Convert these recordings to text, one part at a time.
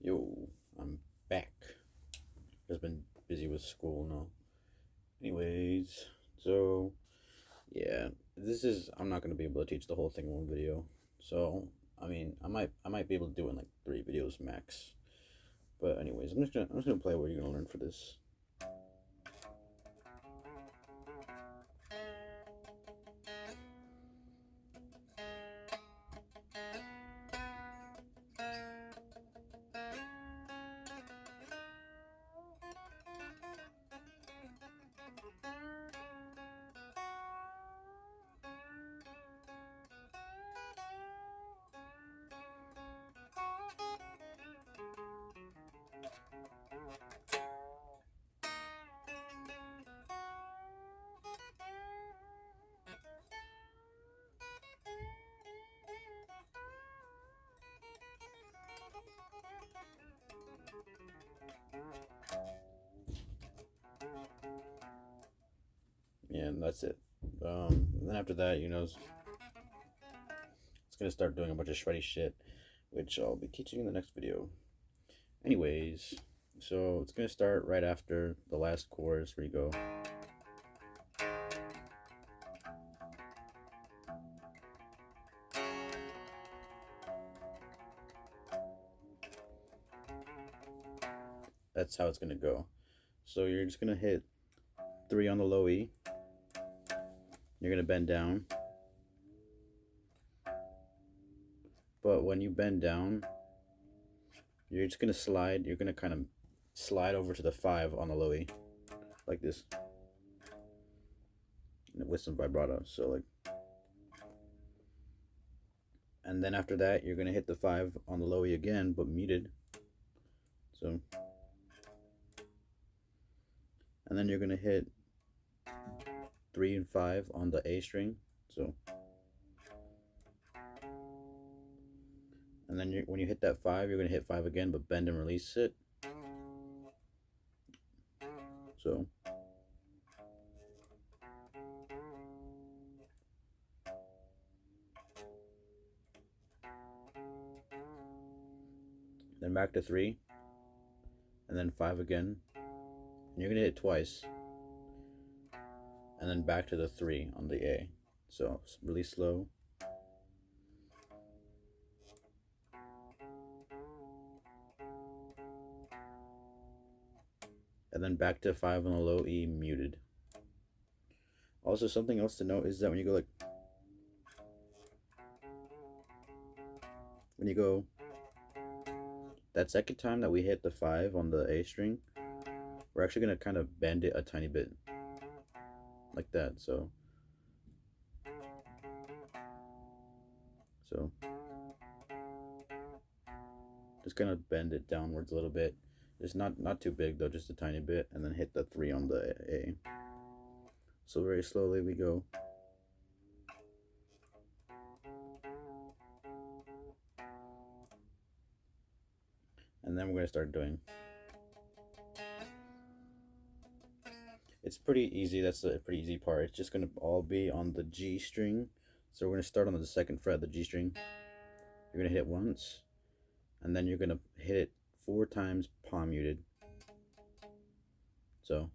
Yo, I'm back. Just been busy with school now. Anyways, so yeah, I'm not gonna be able to teach the whole thing in one video. So I mean, I might be able to do it in like 3 videos max. But anyways, I'm just gonna play what you're gonna learn for this. Yeah, and that's it. And then after that, it's gonna start doing a bunch of shreddy shit, which I'll be teaching in the next video. Anyways, so it's gonna start right after the last chorus where you go. That's how it's gonna go. So you're just gonna hit 3 on the low E. You're gonna bend down. But when you bend down, you're just gonna slide. You're gonna kind of slide over to the 5 on the low E, like this, with some vibrato. So like, and then after that, you're gonna hit the 5 on the low E again, but muted. So, and then you're gonna hit 3 and 5 on the A string. So, and then when you hit that 5, you're gonna hit 5 again, but bend and release it. So, then back to 3, and then 5 again. And you're gonna hit twice, and then back to the 3 on the A. So really slow. And then back to 5 on the low E, muted. Also, something else to note is that when you go that second time that we hit the 5 on the A string, we're actually gonna kind of bend it a tiny bit, like that. So just kind of bend it downwards a little bit. It's not too big though, just a tiny bit, and then hit the 3 on the A. So very slowly we go. And then we're gonna start doing. It's pretty easy. That's a pretty easy part. It's just gonna all be on the G string. So we're gonna start on the 2nd fret of the G string. You're gonna hit it once, and then you're gonna hit it 4 times palm muted. So,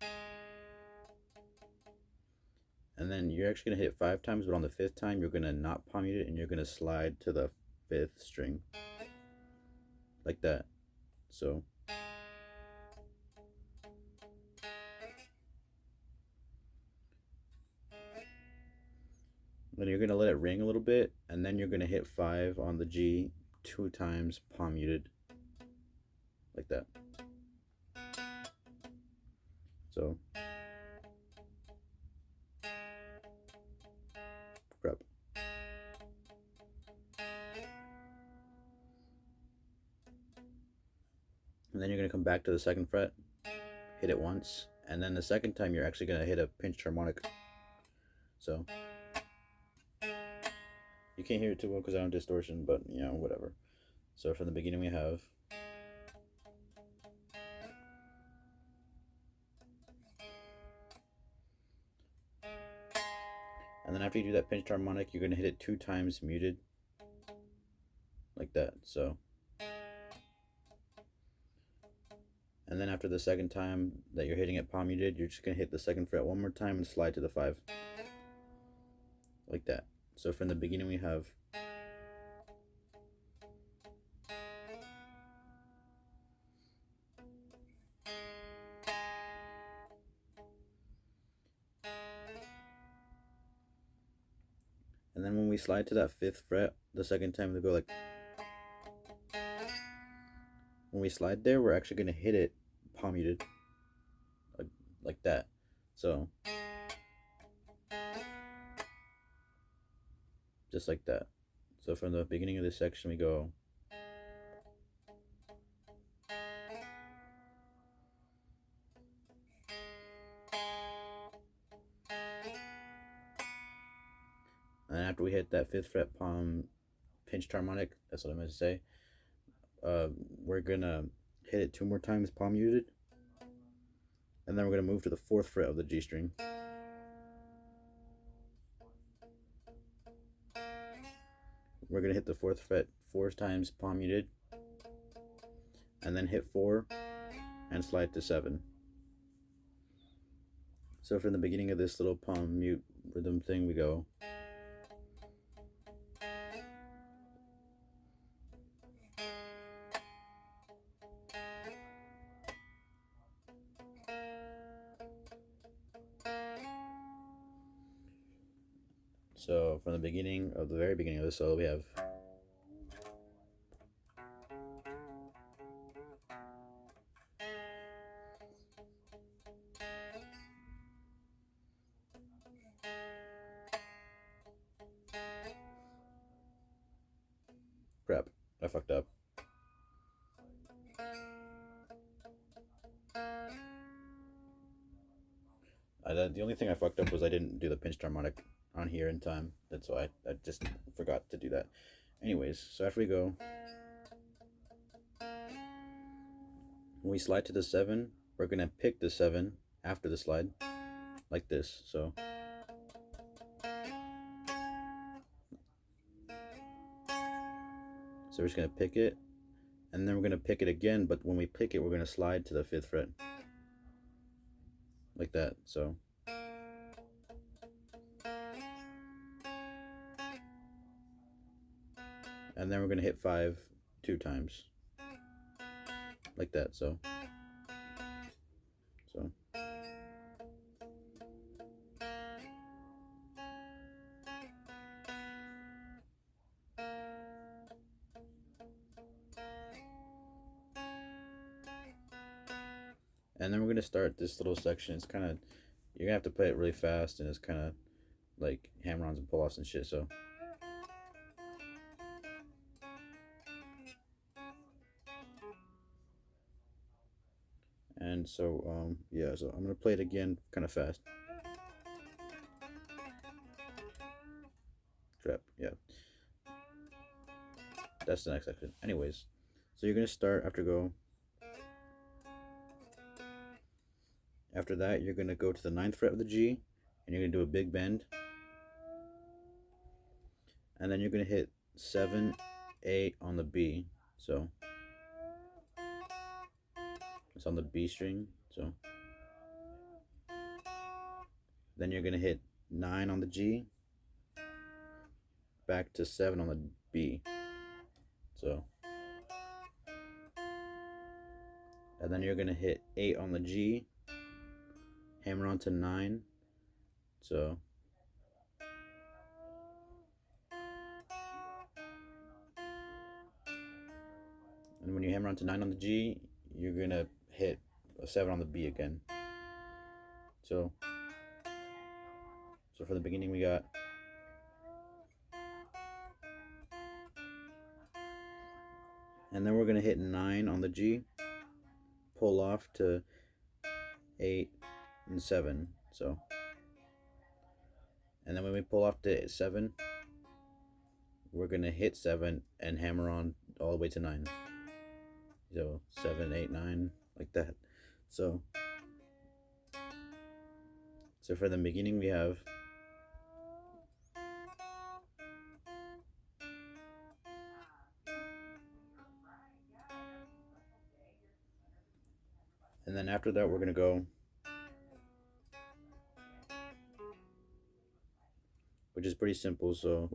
and then you're actually gonna hit it 5 times, but on the 5th time you're gonna not palm mute it, and you're gonna slide to the 5th string, like that. So, then you're gonna let it ring a little bit, and then you're gonna hit 5 on the G 2 times palm muted, like that. So, crap. And then you're gonna come back to the 2nd fret, hit it once, and then the 2nd time you're actually gonna hit a pinched harmonic. So you can't hear it too well because I don't distortion, but whatever. So from the beginning we have. And then after you do that pinched harmonic, you're gonna hit it 2 times muted, like that. So, And then after the second time that you're hitting it palm muted, you're just going to hit the second fret one more time and slide to the 5. Like that. So from the beginning we have and then when we slide to that 5th fret the second time we go like, when we slide there we're actually going to hit it palm muted like that. So just like that. So from the beginning of this section we go and after we hit that 5th fret palm pinched harmonic, that's what I meant to say, we're gonna hit it 2 more times palm muted, and then we're gonna move to the 4th fret of the G string. We're gonna hit the 4th fret 4 times palm muted, and then hit 4 and slide to 7. So from the beginning of this little palm mute rhythm thing we go so from the beginning of the very beginning of the solo we have crap, I fucked up. The only thing I fucked up was I didn't do the pinched harmonic on here in time. That's why I just forgot to do that. Anyways, so after we go, when we slide to the 7, we're gonna pick the 7 after the slide, like this. So we're just gonna pick it, and then we're gonna pick it again. But when we pick it, we're gonna slide to the 5th fret, like that. So. And then we're going to hit 5 2 times. Like that, so. And then we're going to start this little section. It's kind of, you're going to have to play it really fast, and it's kind of like hammer-ons and pull-offs and shit, so. And so, yeah, so I'm going to play it again kind of fast. Trap, yeah. That's the next section. Anyways, so you're going to start after go. After that, you're going to go to the 9th fret of the G, and you're going to do a big bend. And then you're going to hit 7, 8 on the B. So it's on the B string. So then you're going to hit 9 on the G, back to 7 on the B. So, and then you're going to hit 8 on the G, hammer on to 9. So, and when you hammer on to 9 on the G, you're going to hit a 7 on the B again. So for the beginning we got and then we're going to hit 9 on the G, pull off to 8 and 7. So, and then when we pull off to 7, we're going to hit 7 and hammer on all the way to 9. So 7, 8, 9, like that. So for the beginning we have And then after that, we're going to go, which is pretty simple. So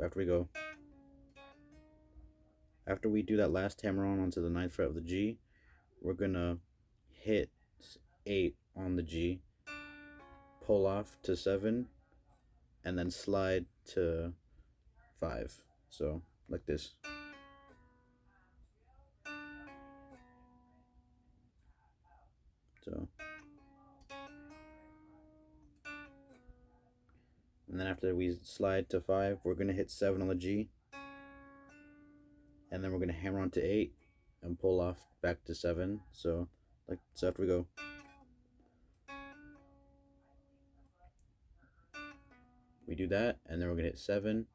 after we do that last hammer on onto the 9th fret of the G, we're going to hit 8 on the G, pull off to 7, and then slide to 5. So like this. So, and then after we slide to 5, we're going to hit 7 on the G, and then we're going to hammer onto 8 and pull off back to 7. So after we go, we do that, and then we're going to hit 7,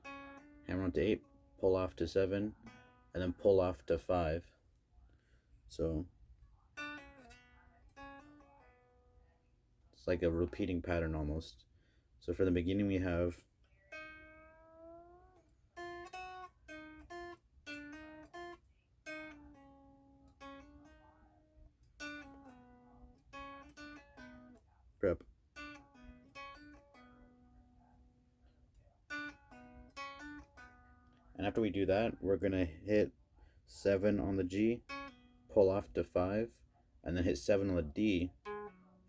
hammer onto 8, pull off to 7, and then pull off to 5. So it's like a repeating pattern almost. So for the beginning, we have prep. And after we do that, we're going to hit 7 on the G, pull off to 5, and then hit 7 on the D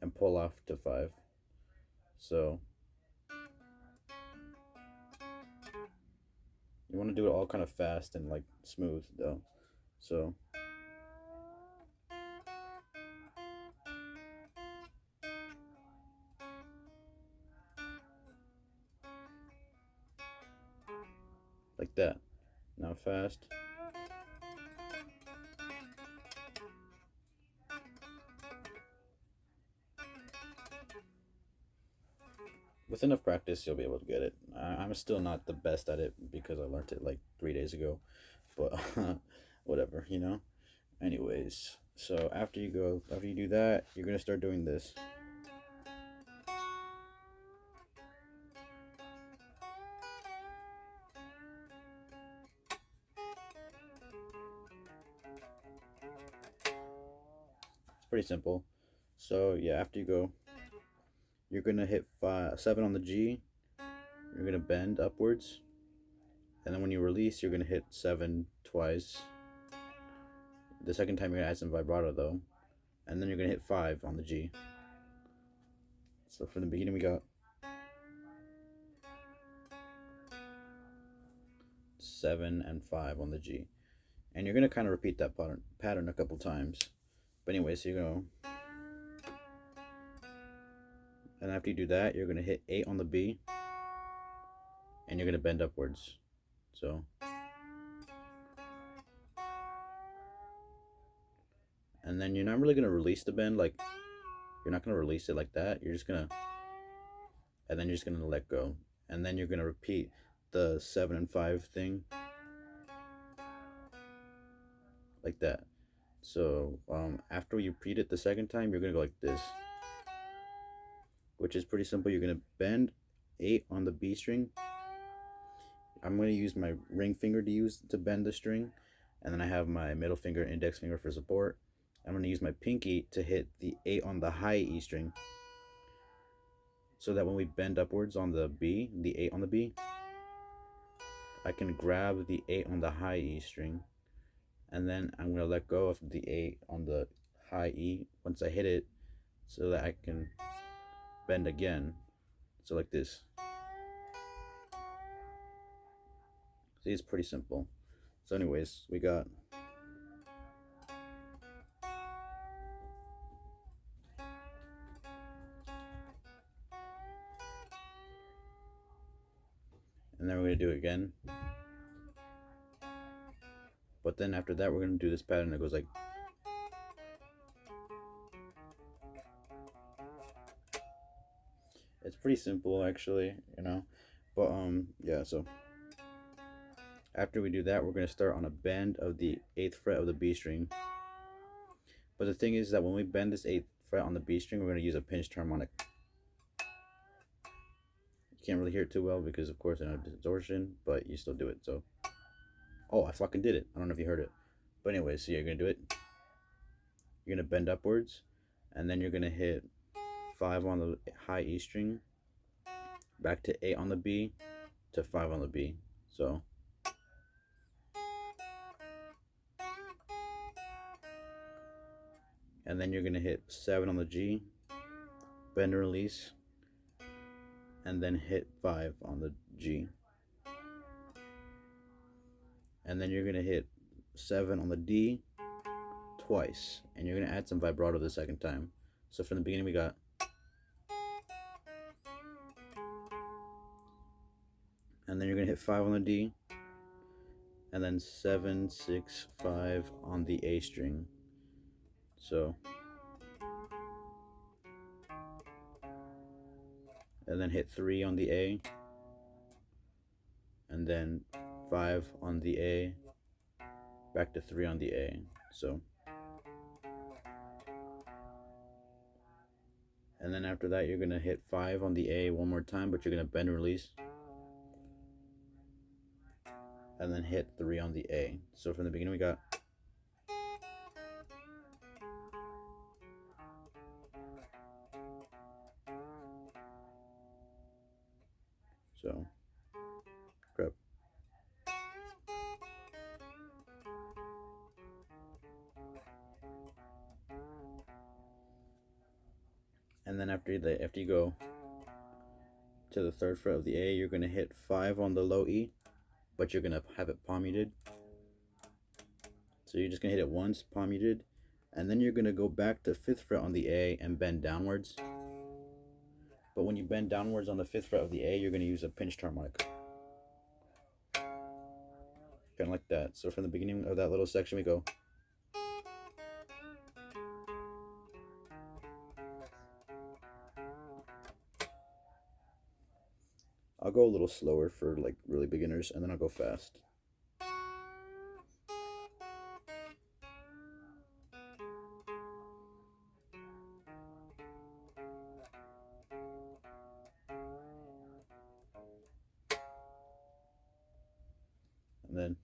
and pull off to 5. So you want to do it all kind of fast and like smooth though. So like that. Now fast. With enough practice, you'll be able to get it. I'm still not the best at it because I learned it like 3 days ago, but whatever, you know. Anyways, so after you do that, you're gonna start doing this. It's pretty simple. So yeah, after you go, you're gonna hit 7 on the G. You're gonna bend upwards, and then when you release, you're gonna hit 7 twice. The second time you're gonna add some vibrato though, and then you're gonna hit 5 on the G. So from the beginning, we got 7 and 5 on the G, and you're gonna kind of repeat that pattern a couple times. But anyway, so you're gonna, and after you do that, you're gonna hit 8 on the B, and you're gonna bend upwards. So and then you're not really gonna release the bend, like you're not gonna release it like that. You're just gonna, and then you're just gonna let go, and then you're gonna repeat the 7 and 5 thing like that. So after you repeat it the second time, you're gonna go like this, which is pretty simple. You're gonna bend 8 on the B string. I'm gonna use my ring finger to bend the string, and then I have my middle finger and index finger for support. I'm gonna use my pinky to hit the 8 on the high E string, so that when we bend upwards on the B, the 8 on the B, I can grab the 8 on the high E string, and then I'm gonna let go of the 8 on the high E once I hit it, so that I can bend again. So like this. See, it's pretty simple. So anyways, we got and then we're going to do it again. But then after that, we're going to do this pattern that goes like, it's pretty simple actually, you know. But yeah, so after we do that, we're going to start on a bend of the 8th fret of the B string. But the thing is that when we bend this 8th fret on the B string, we're going to use a pinched harmonic. You can't really hear it too well because of course I have distortion, but you still do it. So, oh, I fucking did it. I don't know if you heard it. But anyway, so you're going to do it. You're going to bend upwards, and then you're gonna hit 5 on the high E string, back to 8 on the B, to 5 on the B. So and then you're gonna hit 7 on the G, bend and release, and then hit 5 on the G. And then you're gonna hit 7 on the D twice, and you're gonna add some vibrato the second time. So from the beginning we got, and then you're gonna hit 5 on the D, and then 7, 6, 5 on the A string. So, and then hit 3 on the A, and then 5 on the A, back to 3 on the A. So, and then after that you're gonna hit 5 on the A one more time, but you're gonna bend and release, and then hit 3 on the A. So from the beginning we got, so grab. And then after you go to the 3rd fret of the A, you're gonna hit 5 on the low E, but you're gonna have it palm muted. So you're just gonna hit it once, palm muted, and then you're gonna go back to 5th fret on the A and bend downwards. But when you bend downwards on the 5th fret of the A, you're gonna use a pinched harmonic, kind of like that. So from the beginning of that little section we go. I'll go a little slower for like really beginners, and then I'll go fast. And then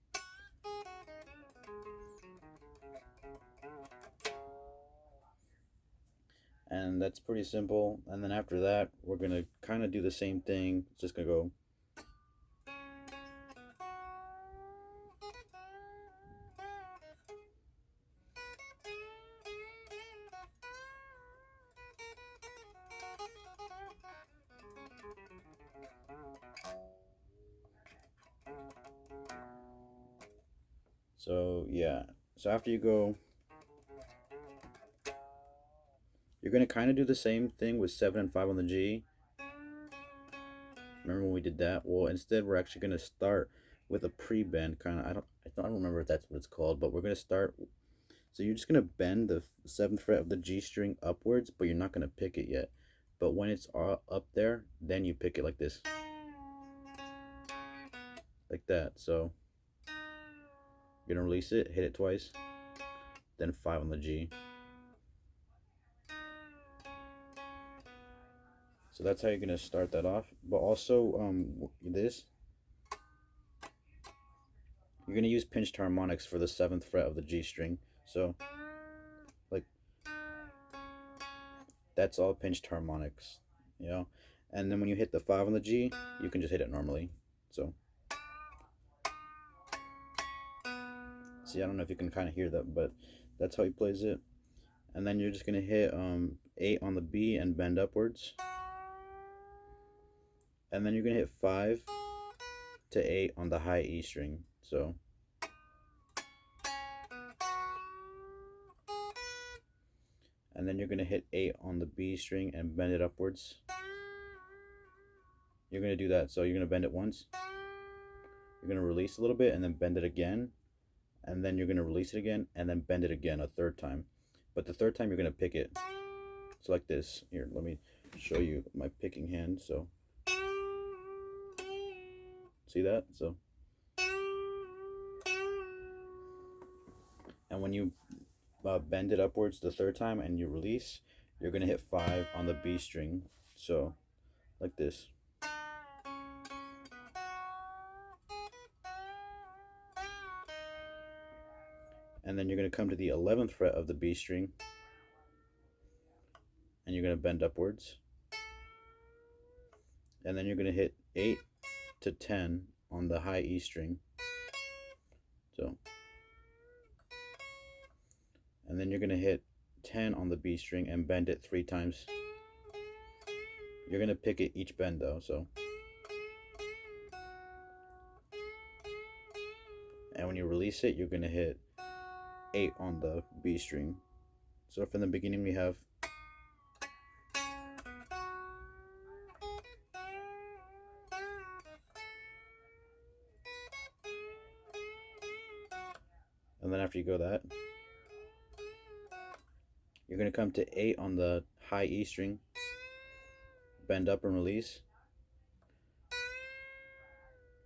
and that's pretty simple. And then after that we're gonna kind of do the same thing. It's just gonna go. So yeah, so after you go, you're gonna kind of do the same thing with 7 and 5 on the G. Remember when we did that? Well, instead we're actually gonna start with a pre-bend kind of. I don't remember if that's what it's called, but we're gonna start. So you're just gonna bend the 7th fret of the G string upwards, but you're not gonna pick it yet. But when it's up there, then you pick it like this, like that. So you're gonna release it, hit it twice, then 5 on the G. So that's how you're gonna start that off. But also, this, you're gonna use pinched harmonics for the 7th fret of the G string. So, like, that's all pinched harmonics, you know. And then when you hit the 5 on the G, you can just hit it normally. So, see, I don't know if you can kind of hear that, but that's how he plays it. And then you're just gonna hit 8 on the B and bend upwards. And then you're gonna hit 5 to 8 on the high E string. So, and then you're gonna hit 8 on the B string and bend it upwards. You're gonna do that. So you're gonna bend it once, you're gonna release a little bit, and then bend it again, and then you're gonna release it again, and then bend it again a 3rd time. But the 3rd time you're gonna pick it. So like this. Here, let me show you my picking hand. So see that? So, and when you bend it upwards the 3rd time and you release, you're gonna hit 5 on the B string. So like this. And then you're gonna come to the 11th fret of the B string, and you're going to bend upwards, and then you're going to hit 8 to 10 on the high E string. So, and then you're going to hit 10 on the B string and bend it 3 times. You're going to pick it each bend though, so. And when you release it, you're going to hit 8 on the B string. So from the beginning we have and then after you go that, you're going to come to 8 on the high E string, bend up and release.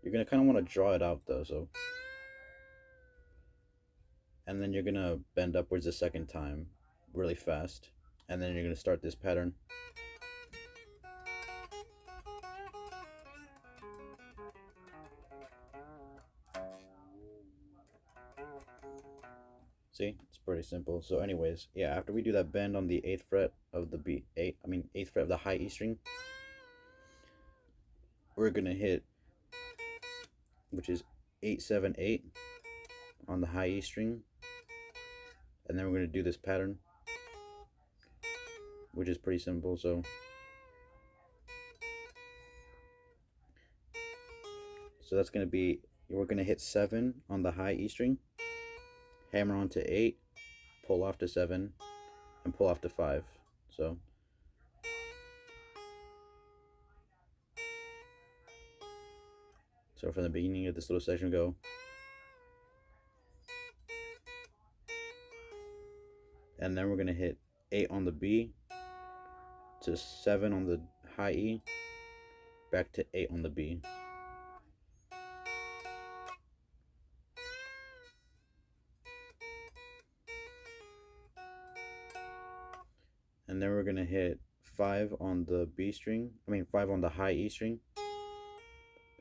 You're going to kind of want to draw it out though, so. And then you're going to bend upwards a second time really fast, and then you're going to start this pattern. See, it's pretty simple. So anyways, yeah, after we do that bend on the 8th fret of the 8th fret of the high E string, we're gonna hit, which is 8, 7, 8 on the high E string, and then we're gonna do this pattern, which is pretty simple. So that's gonna be, we're gonna hit 7 on the high E string, hammer on to 8, pull off to 7, and pull off to 5. So from the beginning of this little section, go. And then we're going to hit 8 on the B to 7 on the high E, back to 8 on the B. And then we're going to hit 5 on the B string, 5 on the high E string,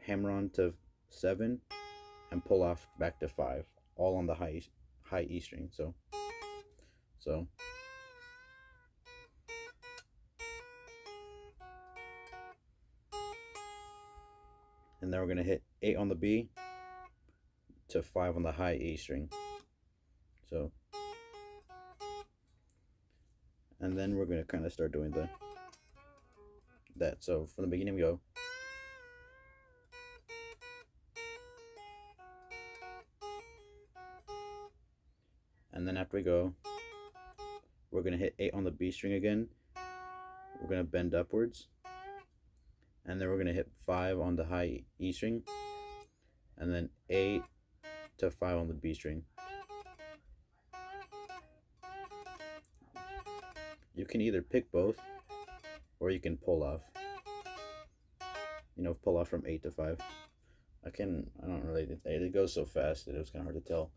hammer on to 7, and pull off back to 5, all on the high E string. So and then we're going to hit 8 on the B to 5 on the high E string. So, and then we're going to kind of start doing that. So from the beginning we go. And then after we go, we're going to hit 8 on the B string again. We're going to bend upwards. And then we're going to hit 5 on the high E string. And then 8 to 5 on the B string. You can either pick both, or you can pull off. Pull off from 8 to 5. I don't really, it goes so fast that it was kind of hard to tell.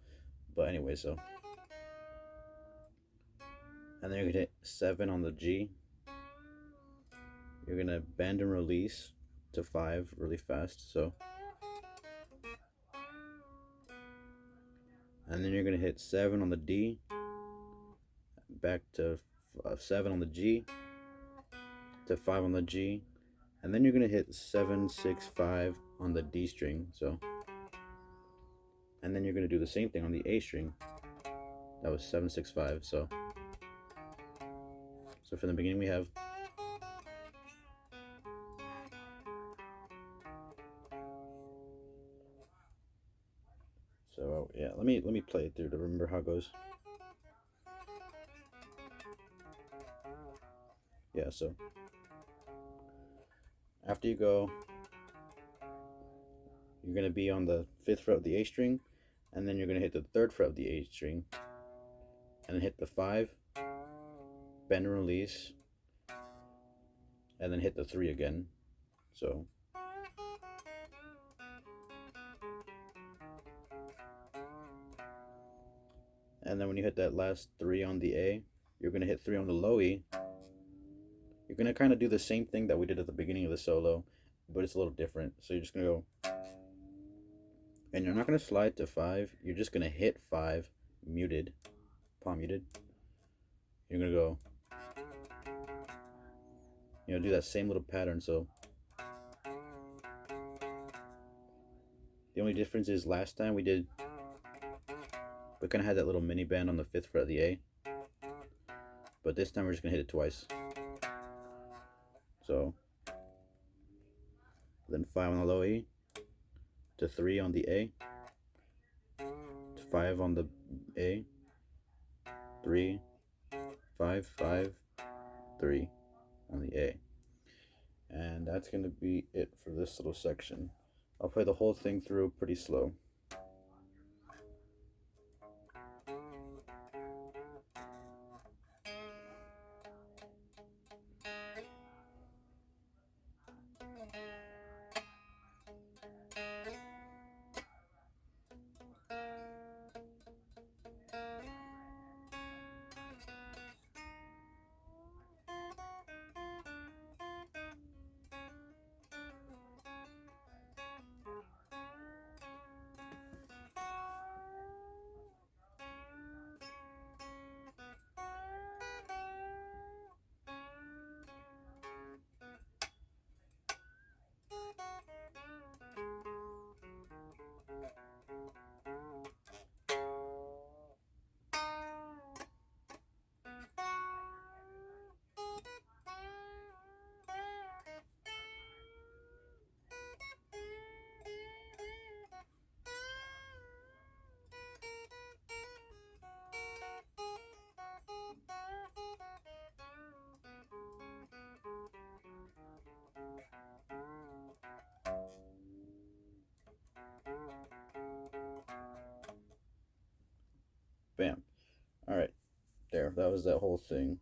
But anyway, so. And then you're going to hit 7 on the G. You're going to bend and release to 5 really fast, so. And then you're going to hit 7 on the D, back to 7 on the G, to 5 on the G, and then you're going to hit 7, 6, 5 on the D string, so. And then you're going to do the same thing on the A string. That was 7, 6, 5, so. So from the beginning we have. So yeah, let me play it through to remember how it goes. Yeah, so after you go, you're going to be on the 5th fret of the A string, and then you're going to hit the 3rd fret of the A string, and then hit the 5, bend and release, and then hit the 3 again. So and then when you hit that last 3 on the A, you're going to hit 3 on the low E. You're going to kind of do the same thing that we did at the beginning of the solo, but it's a little different. So you're just going to go, and you're not going to slide to 5, you're just going to hit 5 muted, palm muted. You're going to go, do that same little pattern. So the only difference is last time we kind of had that little mini bend on the 5th fret of the A, but this time we're just gonna hit it twice. So then 5 on the low E, to 3 on the A, to 5 on the A, 3, 5, 5, 3 on the A. And that's going to be it for this little section. I'll play the whole thing through pretty slow. Bam. Alright, there. That was that whole thing.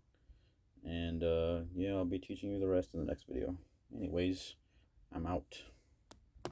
And yeah, I'll be teaching you the rest in the next video. Anyways, I'm out.